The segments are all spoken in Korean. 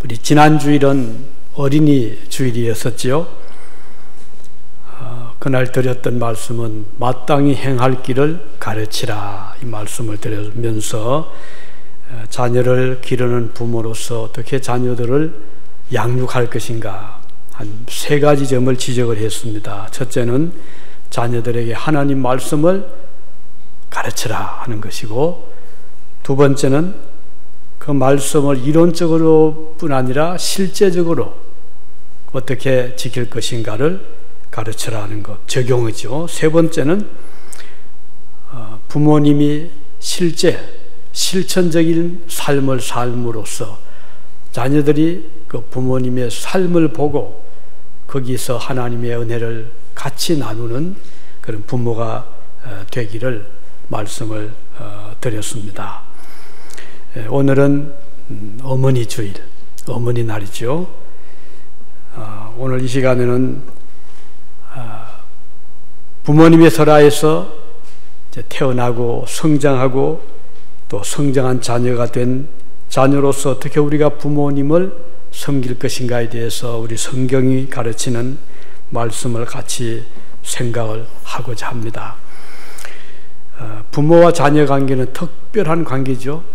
우리 지난 주일은 어린이 주일이었었지요. 그날 드렸던 말씀은 마땅히 행할 길을 가르치라, 이 말씀을 드리면서 자녀를 기르는 부모로서 어떻게 자녀들을 양육할 것인가 한 3가지 점을 지적을 했습니다. 첫째는 자녀들에게 하나님 말씀을 가르치라 하는 것이고, 두 번째는 그 말씀을 이론적으로뿐 아니라 실제적으로 어떻게 지킬 것인가를 가르치라 하는 것, 적용이죠. 세 번째는 부모님이 실천적인 삶을 삶으로써 자녀들이 그 부모님의 삶을 보고 거기서 하나님의 은혜를 같이 나누는 그런 부모가 되기를 말씀을 드렸습니다. 오늘은 어머니 주일, 어머니 날이죠. 오늘 이 시간에는 부모님의 설화에서 태어나고 성장하고 또 성장한 자녀가 된 자녀로서 어떻게 우리가 부모님을 섬길 것인가에 대해서 우리 성경이 가르치는 말씀을 같이 생각을 하고자 합니다. 부모와 자녀 관계는 특별한 관계죠.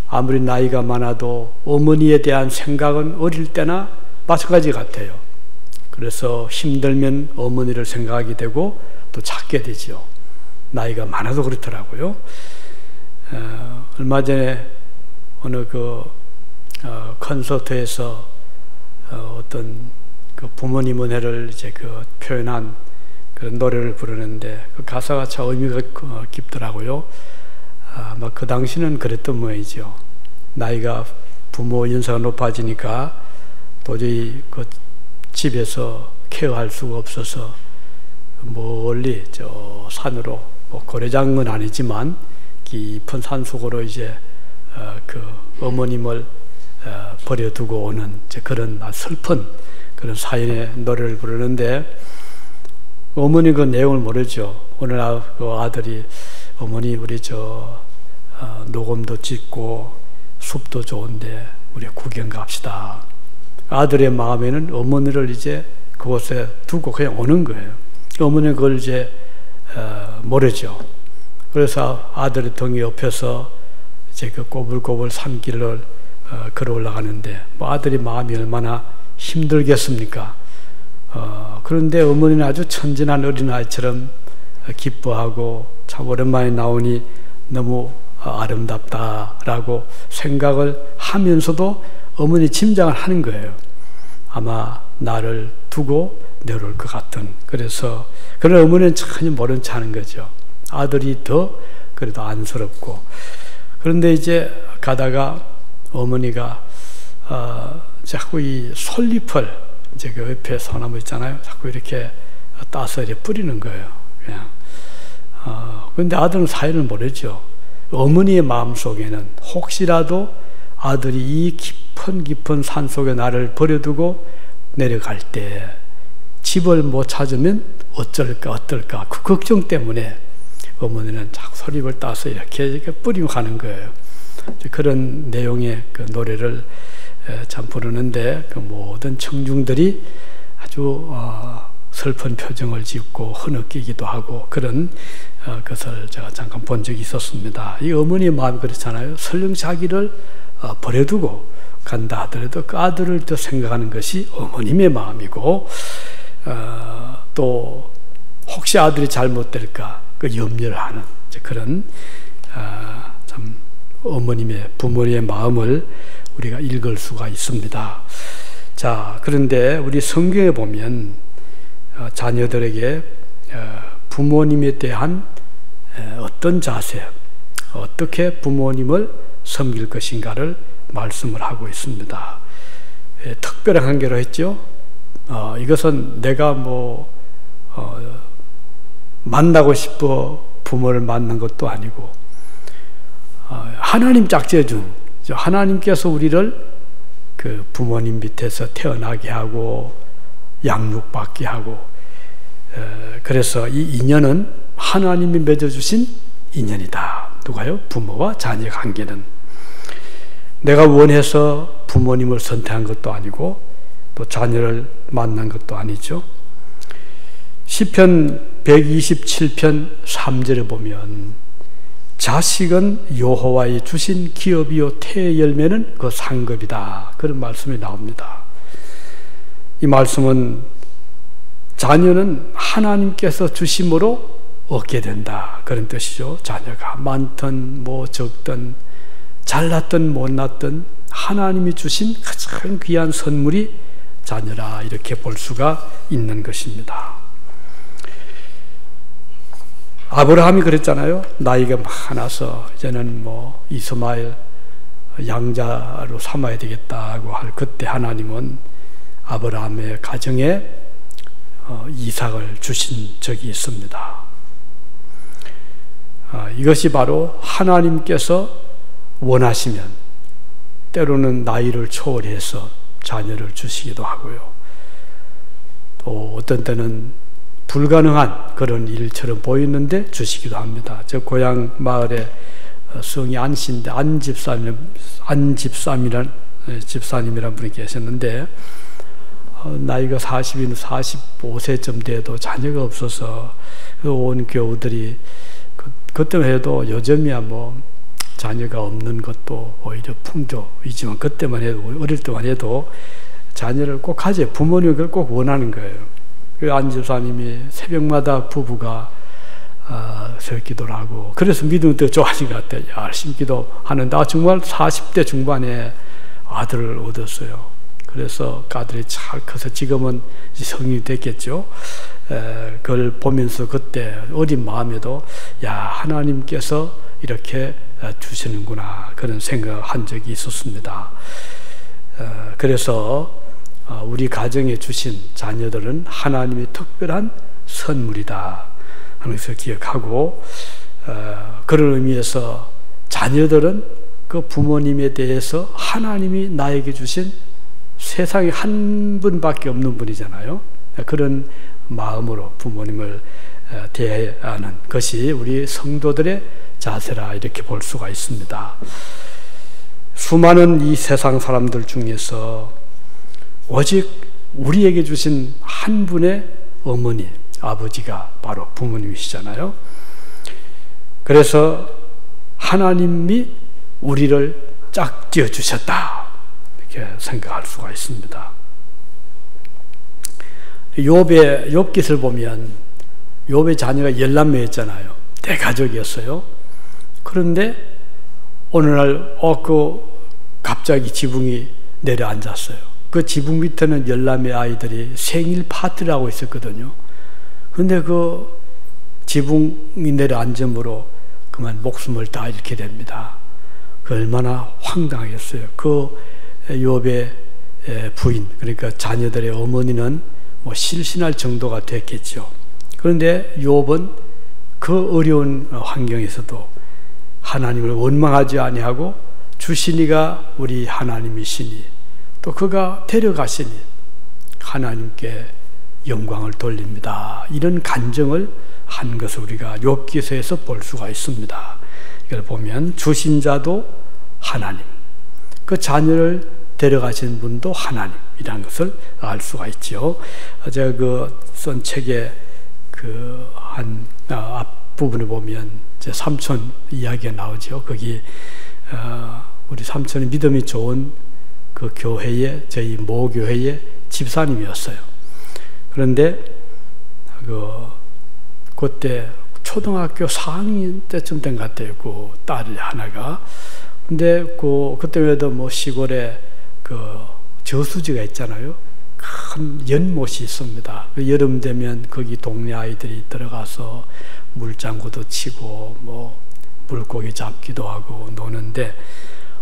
아무리 나이가 많아도 어머니에 대한 생각은 어릴 때나 마찬가지 같아요. 그래서 힘들면 어머니를 생각하게 되고 또 찾게 되죠. 나이가 많아도 그렇더라고요. 얼마 전에 어느 콘서트에서 어떤 그 부모님 은혜를 표현한 그런 노래를 부르는데 그 가사가 참 의미가 깊더라고요. 아마 그 당시는 그랬던 모양이죠. 나이가 부모 연세가 높아지니까 도저히 그 집에서 케어할 수가 없어서 멀리 저 산으로, 고래장은 아니지만 깊은 산속으로 그 어머님을 버려두고 오는 그런 슬픈 그런 사연의 노래를 부르는데, 어머니 그 내용을 모르죠. 오늘 그 아들이 어머니 우리 녹음도 찍고 숲도 좋은데 우리 구경 갑시다. 아들의 마음에는 어머니를 그곳에 두고 그냥 오는 거예요. 어머니는 그걸 모르죠. 그래서 아들의 등 옆에서 그 꼬불꼬불 산길을 걸어 올라가는데 아들이 마음이 얼마나 힘들겠습니까? 그런데 어머니는 아주 천진한 어린아이처럼 기뻐하고 참 오랜만에 나오니 너무 아름답다라고 생각을 하면서도 어머니 짐작을 하는 거예요. 아마 나를 두고 내려올 것 같은. 그래서 그런 어머니는 전혀 모른 체 하는 거죠. 아들이 더 그래도 안쓰럽고. 그런데 가다가 어머니가 자꾸 이 솔잎을 그 옆에 소나무 있잖아요. 자꾸 이렇게 따서 이렇게 뿌리는 거예요. 그냥. 그런데 아들은 사연을 모르죠. 어머니의 마음 속에는 혹시라도 아들이 이 깊은 산 속에 나를 버려두고 내려갈 때 집을 못 찾으면 어떨까 그 걱정 때문에 어머니는 자꾸 솔잎을 따서 이렇게 뿌리고 가는 거예요. 그런 내용의 그 노래를 참 부르는데 그 모든 청중들이 아주 슬픈 표정을 짓고 흐느끼기도 하고 그런 것을 제가 잠깐 본 적이 있었습니다. 이 어머니의 마음이 그렇잖아요. 설령 자기를 버려두고 간다 하더라도 그 아들을 또 생각하는 것이 어머님의 마음이고, 또 혹시 아들이 잘못될까 그 염려를 하는 그런 참 어머님의 부모님의 마음을 우리가 읽을 수가 있습니다. 자, 그런데 우리 성경에 보면 자녀들에게 부모님에 대한 어떤 자세, 어떻게 부모님을 섬길 것인가를 말씀을 하고 있습니다. 특별한 관계로 했죠. 이것은 내가 만나고 싶어 부모를 만난 것도 아니고 하나님 짝지어준, 하나님께서 우리를 그 부모님 밑에서 태어나게 하고 양육받게 하고, 그래서 이 인연은 하나님이 맺어주신 인연이다. 누가요? 부모와 자녀 관계는. 내가 원해서 부모님을 선택한 것도 아니고 또 자녀를 만난 것도 아니죠. 시편 127편 3절에 보면 자식은 여호와의 주신 기업이요 태의 열매는 그 상급이다, 그런 말씀이 나옵니다. 이 말씀은 자녀는 하나님께서 주심으로 얻게 된다, 그런 뜻이죠. 자녀가 많든 뭐 적든 잘났든 못났든 하나님이 주신 가장 귀한 선물이 자녀라, 이렇게 볼 수가 있는 것입니다. 아브라함이 그랬잖아요. 나이가 많아서 이제는 뭐 이스마엘 양자로 삼아야 되겠다고 할 그때 하나님은 아브라함의 가정에 이삭을 주신 적이 있습니다. 이것이 바로 하나님께서 원하시면 때로는 나이를 초월해서 자녀를 주시기도 하고요. 또 어떤 때는 불가능한 그런 일처럼 보이는데 주시기도 합니다. 저 고향 마을에 성이 안씨인데 안집사님이란 분이 계셨는데 나이가 45세쯤 돼도 자녀가 없어서 온 교우들이 그때만 해도 요즘이야 뭐 자녀가 없는 것도 오히려 풍조이지만 그때만 해도 어릴 때만 해도 자녀를 꼭 가져요. 부모님이 그걸 꼭 원하는 거예요. 그 안집사님이 새벽마다 부부가 새벽 기도를 하고 그래서 믿음이 더 좋아진 것 같아요. 열심히 기도하는데 정말 40대 중반에 아들을 얻었어요. 그래서 그 아들이 잘 커서 지금은 성인이 됐겠죠. 그걸 보면서 그때 어린 마음에도 야, 하나님께서 이렇게 주시는구나, 그런 생각한 적이 있었습니다. 그래서 우리 가정에 주신 자녀들은 하나님의 특별한 선물이다 하는 것을 기억하고, 그런 의미에서 자녀들은 그 부모님에 대해서 하나님이 나에게 주신 세상에 한 분밖에 없는 분이잖아요. 그런 마음으로 부모님을 대하는 것이 우리 성도들의 자세라, 이렇게 볼 수가 있습니다. 수많은 이 세상 사람들 중에서 오직 우리에게 주신 한 분의 어머니, 아버지가 바로 부모님이시잖아요. 그래서 하나님이 우리를 짝지어 주셨다, 이렇게 생각할 수가 있습니다. 욥기를 보면 욥의 자녀가 11명이었잖아요. 대가족이었어요. 그런데 어느 날 갑자기 지붕이 내려앉았어요. 그 지붕 밑에는 11명의 아이들이 생일 파티를 하고 있었거든요. 그런데 그 지붕이 내려앉음으로 그만 목숨을 다 잃게 됩니다. 그 얼마나 황당하겠어요. 그 욥의 부인, 그러니까 자녀들의 어머니는 뭐 실신할 정도가 됐겠죠. 그런데 욥은 그 어려운 환경에서도 하나님을 원망하지 아니하고 주시니가 우리 하나님이시니 또 그가 데려가시니 하나님께 영광을 돌립니다, 이런 간증을 한 것을 우리가 욥기서에서 볼 수가 있습니다. 이걸 보면 주신 자도 하나님, 그 자녀를 데려가신 분도 하나님이라는 것을 알 수가 있죠. 제가 쓴 책의 앞부분을 보면 제 삼촌 이야기가 나오죠. 거기 우리 삼촌이 믿음이 좋은 그 교회의, 저희 모교회의 집사님이었어요. 그런데 그때 초등학교 4학년 때쯤 된 것 같아요. 그 딸 하나가. 근데 그때에도 뭐 시골에 저수지가 있잖아요. 큰 연못이 있습니다. 여름 되면 거기 동네 아이들이 들어가서 물장구도 치고 뭐 물고기 잡기도 하고 노는데,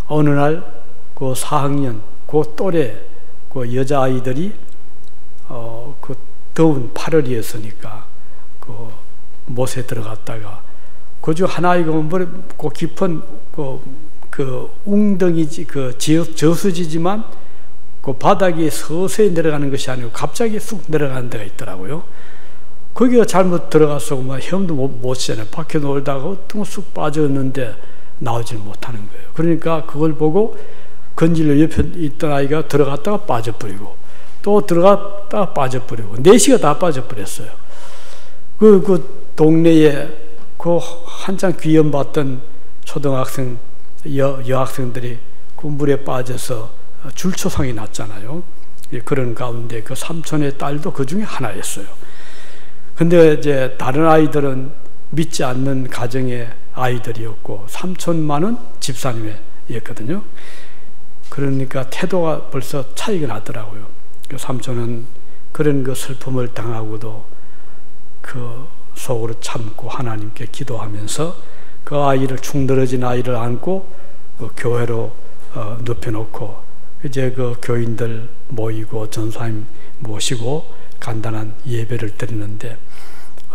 어느 날 그 4학년 그 또래 그 여자아이들이 그 더운 8월이었으니까 그 못에 들어갔다가 그중 하나이가 그 깊은 그 웅덩이지, 저수지지만 그 바닥에 서서히 내려가는 것이 아니고 갑자기 쑥 내려가는 데가 있더라고요. 거기가 잘못 들어가서 막 헤엄도 못 치잖아요. 밖에 놀다가 어떤 거 쑥 빠졌는데 나오질 못하는 거예요. 그러니까 그걸 보고 건질로 옆에 있던 아이가 들어갔다가 빠져버리고 또 들어갔다가 빠져버리고 4시가 다 빠져버렸어요. 그 동네에 그 한참 귀염받던 초등학생 여학생들이 그 물에 빠져서 줄초상이 났잖아요. 그런 가운데 그 삼촌의 딸도 그 중에 하나였어요. 근데 이제 다른 아이들은 믿지 않는 가정의 아이들이었고 삼촌만은 집사님이었거든요. 그러니까 태도가 벌써 차이가 나더라고요. 그 삼촌은 그런 그 슬픔을 당하고도 그 속으로 참고 하나님께 기도하면서 그 아이를 충들어진 아이를 안고 그 교회로 눕혀놓고 이제 그 교인들 모이고 전사님 모시고 간단한 예배를 드리는데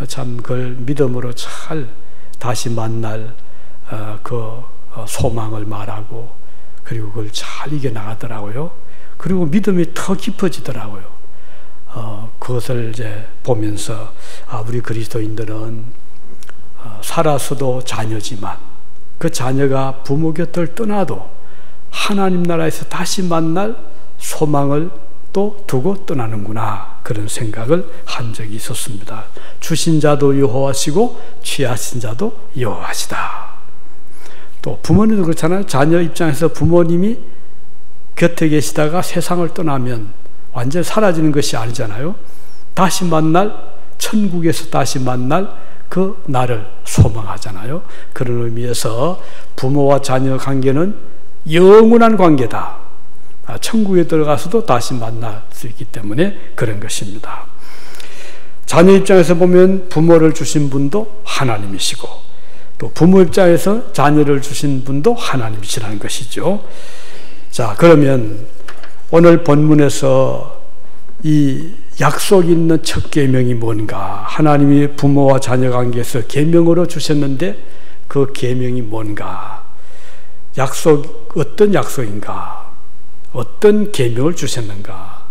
참 그걸 믿음으로 잘 다시 만날 그 소망을 말하고 그리고 그걸 잘 이겨나가더라고요. 그리고 믿음이 더 깊어지더라고요. 그것을 이제 보면서 우리 그리스도인들은 살아서도 자녀지만 그 자녀가 부모 곁을 떠나도 하나님 나라에서 다시 만날 소망을 또 두고 떠나는구나, 그런 생각을 한 적이 있었습니다. 주신 자도 여호와시고 취하신 자도 여호와시다. 또 부모님도 그렇잖아요. 자녀 입장에서 부모님이 곁에 계시다가 세상을 떠나면 완전히 사라지는 것이 아니잖아요. 다시 만날, 천국에서 다시 만날 그 날을 소망하잖아요. 그런 의미에서 부모와 자녀 관계는 영원한 관계다. 천국에 들어가서도 다시 만날 수 있기 때문에 그런 것입니다. 자녀 입장에서 보면 부모를 주신 분도 하나님이시고 또 부모 입장에서 자녀를 주신 분도 하나님이시라는 것이죠. 자, 그러면 오늘 본문에서 이 약속 있는 첫 계명이 뭔가, 하나님이 부모와 자녀 관계에서 계명으로 주셨는데 그 계명이 뭔가, 약속, 어떤 약속인가, 어떤 계명을 주셨는가.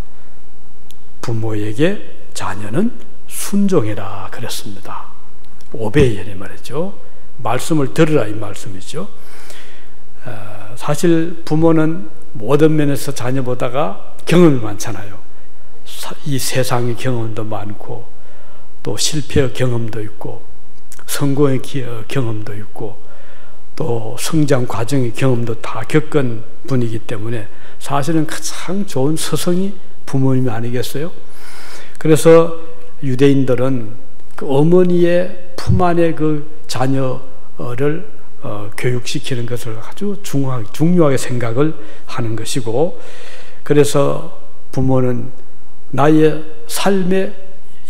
부모에게 자녀는 순종해라 그랬습니다. 오베이라 말이죠. 말씀을 들으라 이 말씀이죠. 사실 부모는 모든 면에서 자녀보다가 경험이 많잖아요. 이 세상의 경험도 많고 또 실패의 경험도 있고 성공의 경험도 있고 또 성장 과정의 경험도 다 겪은 분이기 때문에 사실은 가장 좋은 스승이 부모님이 아니겠어요? 그래서 유대인들은 그 어머니의 품 안에 그 자녀를 교육시키는 것을 아주 중요하게 생각을 하는 것이고, 그래서 부모는 나의 삶의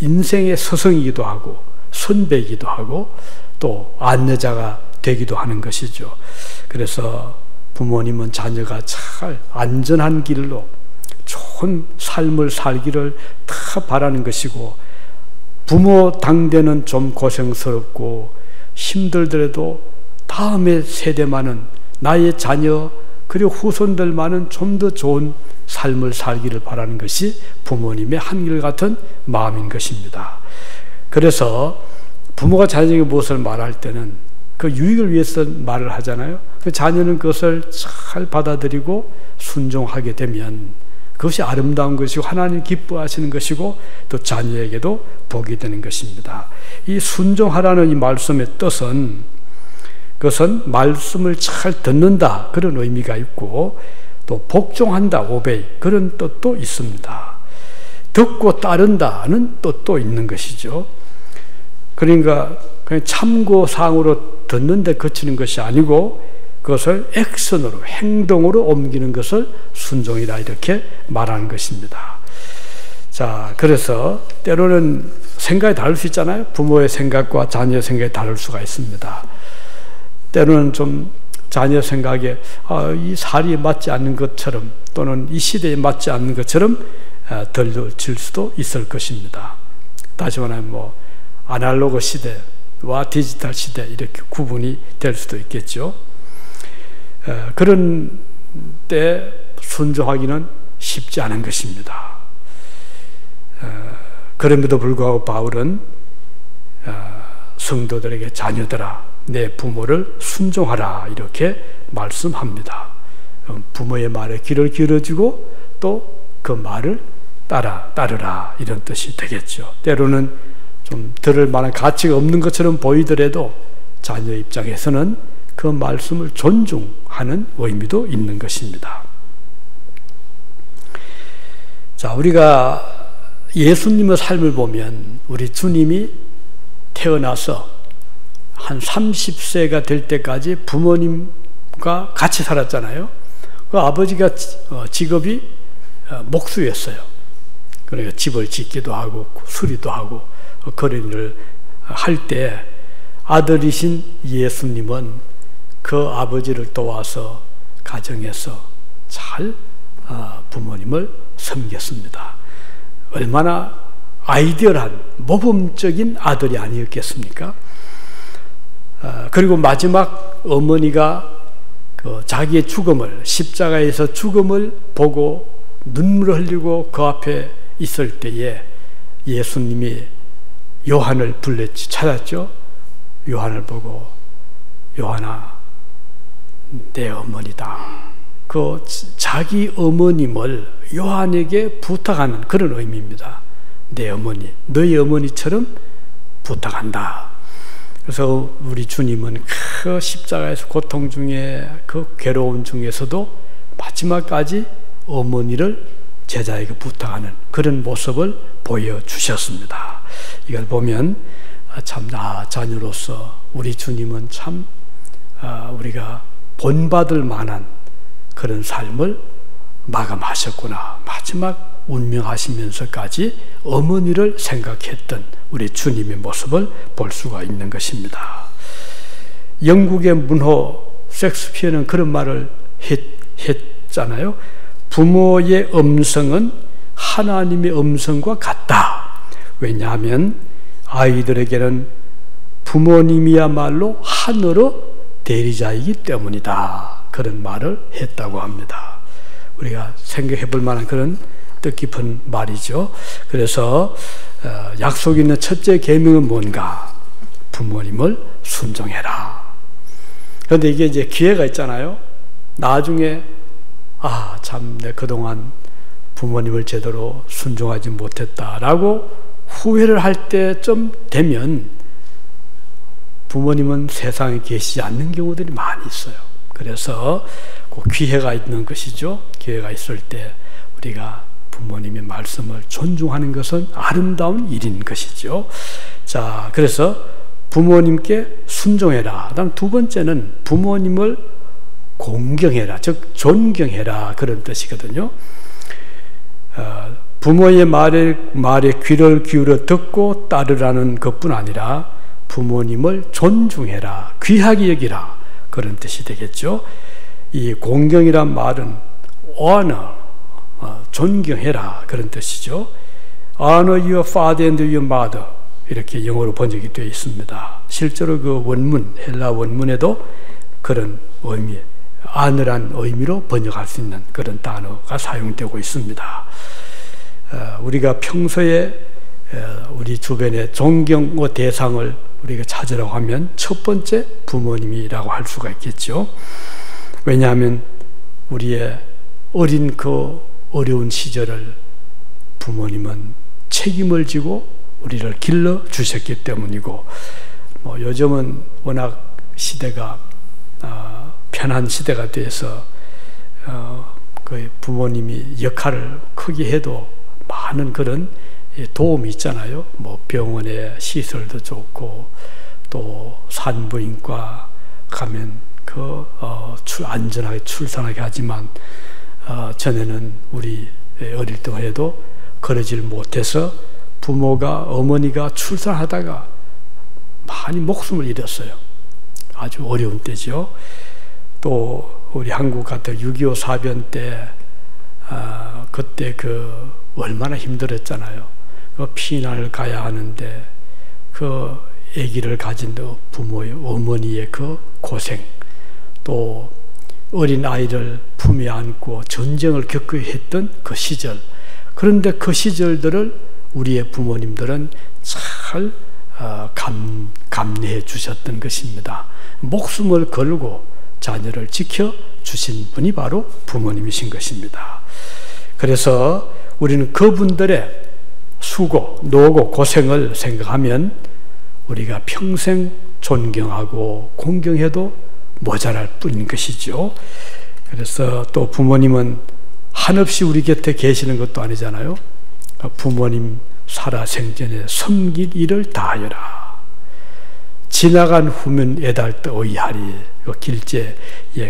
인생의 스승이기도 하고 선배이기도 하고 또 안내자가 되기도 하는 것이죠. 그래서 부모님은 자녀가 잘 안전한 길로 좋은 삶을 살기를 다 바라는 것이고, 부모 당대는 좀 고생스럽고 힘들더라도 다음의 세대만은 나의 자녀 그리고 후손들만은 좀 더 좋은 삶을 살기를 바라는 것이 부모님의 한결같은 마음인 것입니다. 그래서 부모가 자녀에게 무엇을 말할 때는 그 유익을 위해서 말을 하잖아요. 그 자녀는 그것을 잘 받아들이고 순종하게 되면 그것이 아름다운 것이고 하나님 기뻐하시는 것이고 또 자녀에게도 복이 되는 것입니다. 이 순종하라는 이 말씀의 뜻은, 그것은 말씀을 잘 듣는다 그런 의미가 있고 또 복종한다, 오베이, 그런 뜻도 있습니다. 듣고 따른다는 뜻도 있는 것이죠. 그러니까 그냥 참고사항으로 듣는 데 그치는 것이 아니고 그것을 액션으로, 행동으로 옮기는 것을 순종이다 이렇게 말하는 것입니다. 자, 그래서 때로는 생각이 다를 수 있잖아요. 부모의 생각과 자녀의 생각이 다를 수가 있습니다. 때로는 좀 자녀 생각에 이 살이 맞지 않는 것처럼 또는 이 시대에 맞지 않는 것처럼 들려질 수도 있을 것입니다. 다시 말하면 뭐 아날로그 시대와 디지털 시대 이렇게 구분이 될 수도 있겠죠. 그런 때 순종하기는 쉽지 않은 것입니다. 그럼에도 불구하고 바울은 성도들에게 자녀들아 내 부모를 순종하라 이렇게 말씀합니다. 부모의 말에 귀를 기울여주고 또 그 말을 따르라 이런 뜻이 되겠죠. 때로는 좀 들을 만한 가치가 없는 것처럼 보이더라도 자녀 입장에서는 그 말씀을 존중하는 의미도 있는 것입니다. 자, 우리가 예수님의 삶을 보면 우리 주님이 태어나서 한 30세가 될 때까지 부모님과 같이 살았잖아요. 그 아버지가 직업이 목수였어요. 그러니까 집을 짓기도 하고 수리도 하고 그런 일을 할 때 아들이신 예수님은 그 아버지를 도와서 가정에서 잘 부모님을 섬겼습니다. 얼마나 아이디얼한 모범적인 아들이 아니었겠습니까? 그리고 마지막 어머니가 자기의 죽음을, 십자가에서 죽음을 보고 눈물을 흘리고 그 앞에 있을 때에 예수님이 요한을 찾았죠. 요한을 보고 요한아, 내 어머니다. 그 자기 어머님을 요한에게 부탁하는 그런 의미입니다. 내 어머니, 너희 어머니처럼 부탁한다. 그래서 우리 주님은 그 십자가에서 고통 중에 그 괴로움 중에서도 마지막까지 어머니를 제자에게 부탁하는 그런 모습을 보여주셨습니다. 이걸 보면 참 자녀로서 우리 주님은 참 우리가 본받을 만한 그런 삶을 마감하셨구나. 마지막 운명하시면서까지 어머니를 생각했던 우리 주님의 모습을 볼 수가 있는 것입니다. 영국의 문호 셰익스피어는 그런 말을 했잖아요. 부모의 음성은 하나님의 음성과 같다. 왜냐하면 아이들에게는 부모님이야말로 하늘의 대리자이기 때문이다. 그런 말을 했다고 합니다. 우리가 생각해 볼 만한 그런 뜻깊은 말이죠. 그래서 약속 있는 첫째 계명은 뭔가? 부모님을 순종해라. 그런데 이게 이제 기회가 있잖아요. 나중에 참 내 그동안 부모님을 제대로 순종하지 못했다라고 후회를 할 때쯤 되면 부모님은 세상에 계시지 않는 경우들이 많이 있어요. 그래서 그 기회가 있는 것이죠. 기회가 있을 때 우리가 부모님의 말씀을 존중하는 것은 아름다운 일인 것이죠. 자, 그래서 부모님께 순종해라. 그다음 두 번째는 부모님을 공경해라, 즉 존경해라, 그런 뜻이거든요. 부모의 말에 귀를 기울여 듣고 따르라는 것뿐 아니라 부모님을 존중해라, 귀하게 여기라, 그런 뜻이 되겠죠. 이 공경이란 말은 honor, 존경해라, 그런 뜻이죠. Honor your father and your mother, 이렇게 영어로 번역이 되어 있습니다. 실제로 그 원문, 헬라 원문에도 그런 의미, 아느란 의미로 번역할 수 있는 그런 단어가 사용되고 있습니다. 우리가 평소에 우리 주변의 존경의 대상을 우리가 찾으라고 하면 첫 번째 부모님이라고 할 수가 있겠죠. 왜냐하면 우리의 어린 그 어려운 시절을 부모님은 책임을 지고 우리를 길러 주셨기 때문이고, 요즘은 워낙 시대가 편한 시대가 돼서 그 부모님이 역할을 크게 해도 많은 그런 도움이 있잖아요. 병원에 시설도 좋고 또 산부인과 가면 안전하게 출산하게 하지만 전에는 우리 어릴 때에도 그러질 못해서 어머니가 출산하다가 많이 목숨을 잃었어요. 아주 어려운 때죠. 또 우리 한국 같은 6.25 사변 때 그때 얼마나 힘들었잖아요. 피난을 가야 하는데 그 아기를 가진 부모의 어머니의 그 고생, 또 어린 아이를 품에 안고 전쟁을 겪어야 했던 그 시절, 그런데 그 시절들을 우리의 부모님들은 잘 감내해 주셨던 것입니다. 목숨을 걸고 자녀를 지켜주신 분이 바로 부모님이신 것입니다. 그래서 우리는 그분들의 수고, 노고, 고생을 생각하면 우리가 평생 존경하고 공경해도 모자랄 뿐인 것이죠. 그래서 또 부모님은 한없이 우리 곁에 계시는 것도 아니잖아요. 부모님 살아생전에 섬길 일을 다하여라. 지나간 후면 애달떠 의하리. 길제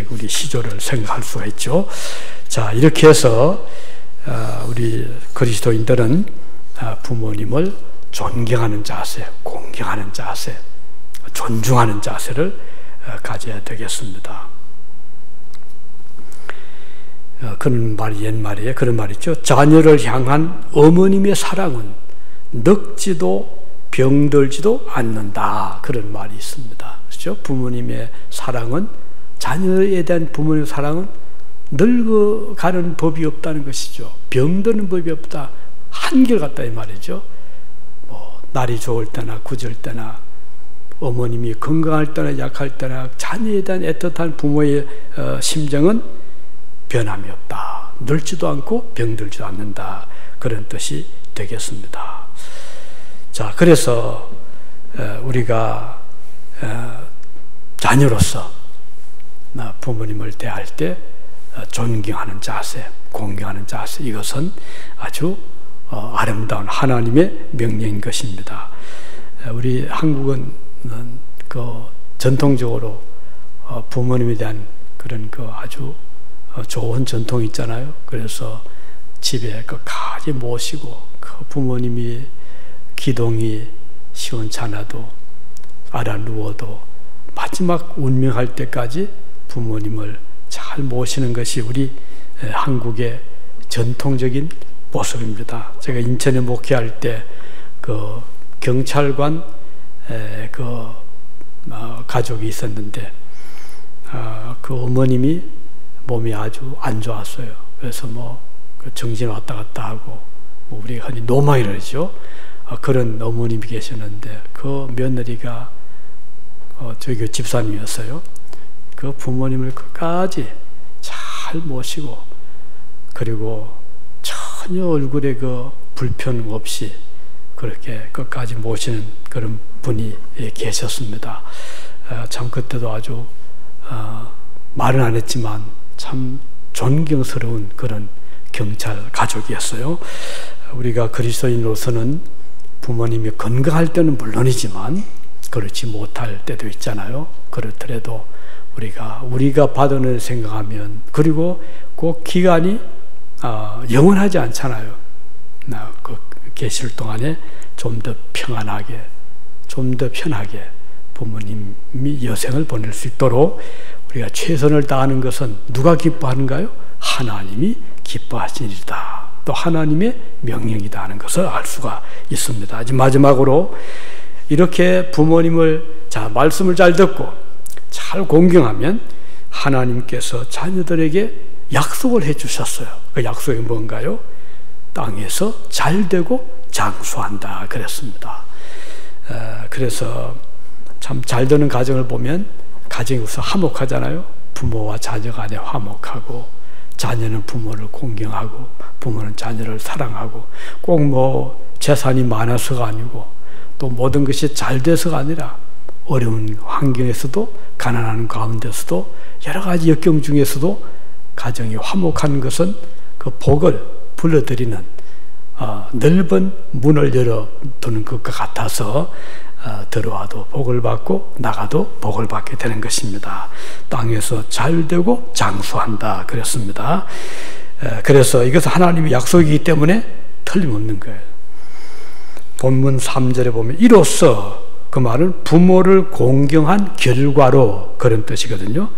우리 시조를 생각할 수가 있죠. 자, 이렇게 해서 우리 그리스도인들은 부모님을 존경하는 자세, 공경하는 자세, 존중하는 자세를 가져야 되겠습니다. 그런 말이 옛말이에요. 그런 말 있죠. 자녀를 향한 어머님의 사랑은 늙지도 병들지도 않는다. 그런 말이 있습니다. 그렇죠? 부모님의 사랑은, 자녀에 대한 부모님의 사랑은 늙어가는 법이 없다는 것이죠. 병드는 법이 없다. 한결같다 이 말이죠. 날이 좋을 때나 굳을 때나, 어머님이 건강할 때나 약할 때나, 자녀에 대한 애틋한 부모의 심정은 변함이 없다. 늙지도 않고 병들지도 않는다. 그런 뜻이 되겠습니다. 자, 그래서 우리가 자녀로서 부모님을 대할 때 존경하는 자세, 공경하는 자세, 이것은 아주 아름다운 하나님의 명령인 것입니다. 우리 한국은 전통적으로 부모님에 대한 그런 아주 좋은 전통이 있잖아요. 그래서 집에 끝까지 모시고 부모님이 기동이 시원찮아도 알아 누워도 마지막 운명할 때까지 부모님을 잘 모시는 것이 우리 한국의 전통적인 모습입니다. 제가 인천에 목회할 때 경찰관 가족이 있었는데 그 어머님이 몸이 아주 안 좋았어요. 그래서 정신 왔다 갔다 하고 우리 흔히 노망이라 그러죠. 그런 어머님이 계셨는데 그 며느리가 저기 집사님이었어요. 그 부모님을 끝까지 잘 모시고, 그리고 전혀 얼굴에 불편 없이 그렇게 끝까지 모시는 그런 분이 계셨습니다. 참 그때도 아주 말은 안 했지만 참 존경스러운 그런 경찰 가족이었어요. 우리가 그리스도인으로서는 부모님이 건강할 때는 물론이지만 그렇지 못할 때도 있잖아요. 그렇더라도 우리가 받은 은혜를 생각하면, 그리고 그 기간이 영원하지 않잖아요. 계실 동안에 좀 더 평안하게, 좀 더 편하게 부모님이 여생을 보낼 수 있도록 우리가 최선을 다하는 것은 누가 기뻐하는가요? 하나님이 기뻐하시리다. 또 하나님의 명령이다 하는 것을 알 수가 있습니다. 아직 마지막으로 이렇게 부모님을 말씀을 잘 듣고 잘 공경하면 하나님께서 자녀들에게 약속을 해주셨어요. 그 약속이 뭔가요? 땅에서 잘되고 장수한다 그랬습니다. 그래서 참 잘되는 가정을 보면 가정이 우선 화목하잖아요. 부모와 자녀 간에 화목하고, 자녀는 부모를 공경하고 부모는 자녀를 사랑하고, 꼭 재산이 많아서가 아니고 또 모든 것이 잘 돼서가 아니라 어려운 환경에서도, 가난한 가운데서도, 여러 가지 역경 중에서도 가정이 화목한 것은 그 복을 불러들이는 넓은 문을 열어두는 것과 같아서 들어와도 복을 받고 나가도 복을 받게 되는 것입니다. 땅에서 잘되고 장수한다 그랬습니다. 그래서 이것은 하나님의 약속이기 때문에 틀림없는 거예요. 본문 3절에 보면 이로써, 그 말은 부모를 공경한 결과로, 그런 뜻이거든요.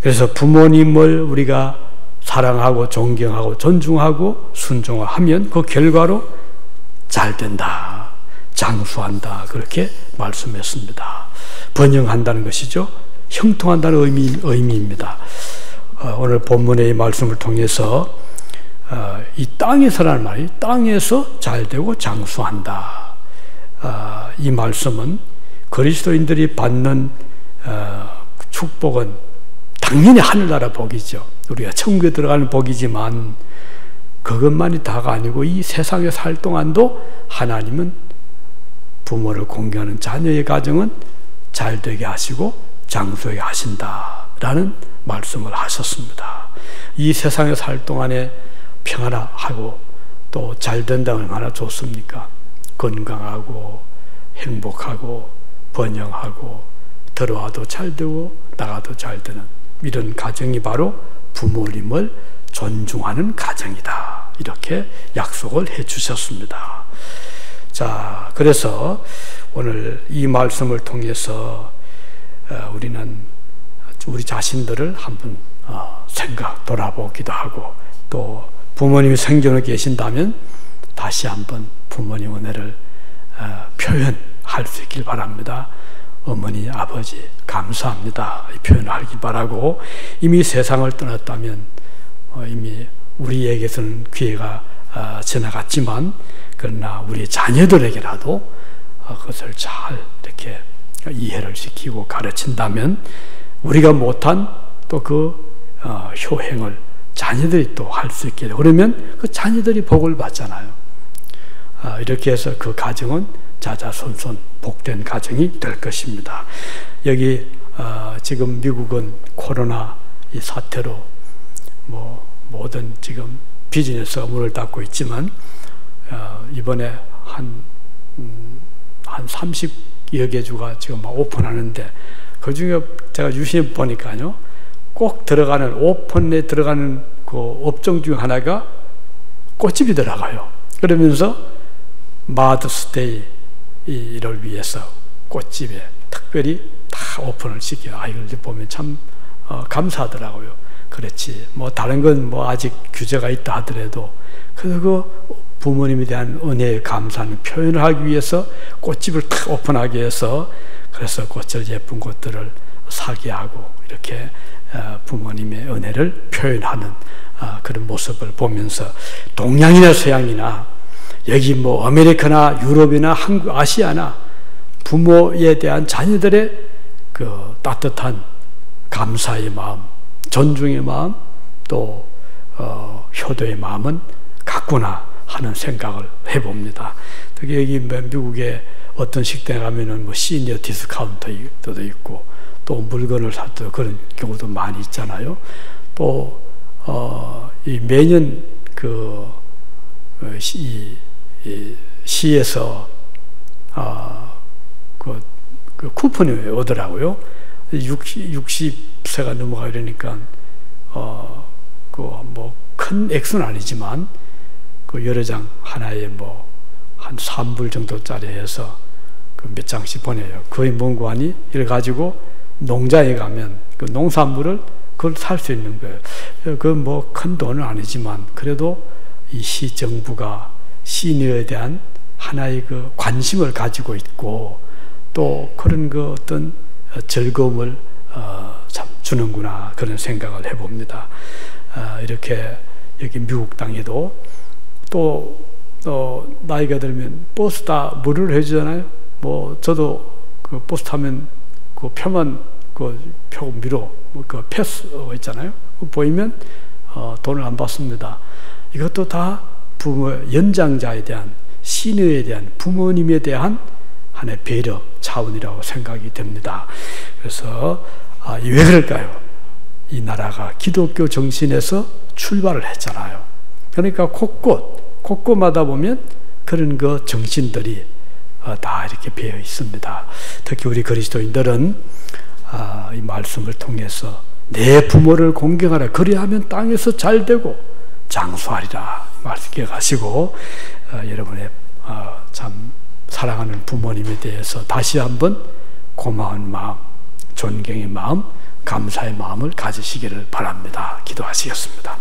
그래서 부모님을 우리가 사랑하고 존경하고 존중하고 순종하면 그 결과로 잘 된다, 장수한다, 그렇게 말씀했습니다. 번영한다는 것이죠. 형통한다는 의미입니다. 오늘 본문의 말씀을 통해서 이 땅에서라는 말이 땅에서 잘되고 장수한다. 이 말씀은 그리스도인들이 받는 축복은 당연히 하늘나라 복이죠. 우리가 천국에 들어가는 복이지만 그것만이 다가 아니고 이 세상에 살 동안도 하나님은 부모를 공경하는 자녀의 가정은 잘되게 하시고 장수하게 하신다라는 말씀을 하셨습니다. 이 세상에 살 동안에 평안하고 또 잘된다면 얼마나 좋습니까? 건강하고 행복하고 번영하고 들어와도 잘되고 나가도 잘되는 이런 가정이 바로 부모님을 존중하는 가정이다. 이렇게 약속을 해 주셨습니다. 자, 그래서 오늘 이 말씀을 통해서 우리는 우리 자신들을 한번 돌아보기도 하고 또 부모님이 생존해 계신다면 다시 한번 부모님 은혜를 표현할 수 있길 바랍니다. 어머니, 아버지 감사합니다. 이 표현을 하길 바라고 이미 세상을 떠났다면 이미 우리에게서는 기회가 지나갔지만 그러나 우리 자녀들에게라도 그것을 잘 이렇게 이해를 시키고 가르친다면 우리가 못한 또 그 효행을 자녀들이 또 할 수 있게 되고 그러면 그 자녀들이 복을 받잖아요. 이렇게 해서 그 가정은 자자손손 복된 가정이 될 것입니다. 여기 지금 미국은 코로나 이 사태로 모든 지금 비즈니스가 문을 닫고 있지만 이번에 한 30여 개 주가 지금 막 오픈하는데 그 중에 제가 유심히 보니까요, 꼭 들어가는 오픈에 들어가는 그 업종 중 하나가 꽃집이 들어가요. 그러면서 마더스데이를 위해서 꽃집에 특별히 다 오픈을 시켜요. 이걸 보면 참 감사하더라고요. 그렇지. 다른 건 아직 규제가 있다 하더라도 그 부모님에 대한 은혜의 감사는 표현을 하기 위해서 꽃집을 탁 오픈하기 위해서 그래서 꽃을 예쁜 꽃들을 사게 하고 이렇게 부모님의 은혜를 표현하는 그런 모습을 보면서 동양이나 서양이나 여기 아메리카나 유럽이나 한국, 아시아나 부모에 대한 자녀들의 그 따뜻한 감사의 마음, 존중의 마음, 또 효도의 마음은 같구나 하는 생각을 해봅니다. 특히 여기 미국에 어떤 식당에 가면은 시니어 디스카운트도 있고 또 물건을 사도 그런 경우도 많이 있잖아요. 또 이 매년 시에서 그 쿠폰이 오더라고요. 60세가 넘어가 이러니까 큰 액수는 아니지만 그 여러 장 하나에 한 3불 정도짜리 해서 그 몇 장씩 보내요. 거의 뭔 관이 이래 가지고 농장에 가면 그 농산물을 그걸 살 수 있는 거예요. 그 큰 돈은 아니지만 그래도 이 시 정부가 시니어에 대한 하나의 그 관심을 가지고 있고 또 그런 그 어떤 즐거움을 참 주는구나 그런 생각을 해봅니다. 이렇게 여기 미국 땅에도 또 나이가 들면 버스 다 무료를 해주잖아요. 저도 그 버스 타면 그 표만 그 표미로 그 패스 있잖아요. 보이면 돈을 안 받습니다. 이것도 다 부모 연장자에 대한 시니어에 대한 부모님에 대한 하나의 배려 차원이라고 생각이 됩니다. 그래서 왜 그럴까요? 이 나라가 기독교 정신에서 출발을 했잖아요. 그러니까 곳곳마다 보면 그런 그 정신들이 다 이렇게 배어 있습니다. 특히 우리 그리스도인들은 이 말씀을 통해서 내 부모를 공경하라. 그리하면 땅에서 잘되고 장수하리라. 말씀 기억하시고 여러분의 참 사랑하는 부모님에 대해서 다시 한번 고마운 마음, 존경의 마음, 감사의 마음을 가지시기를 바랍니다. 기도하시겠습니다.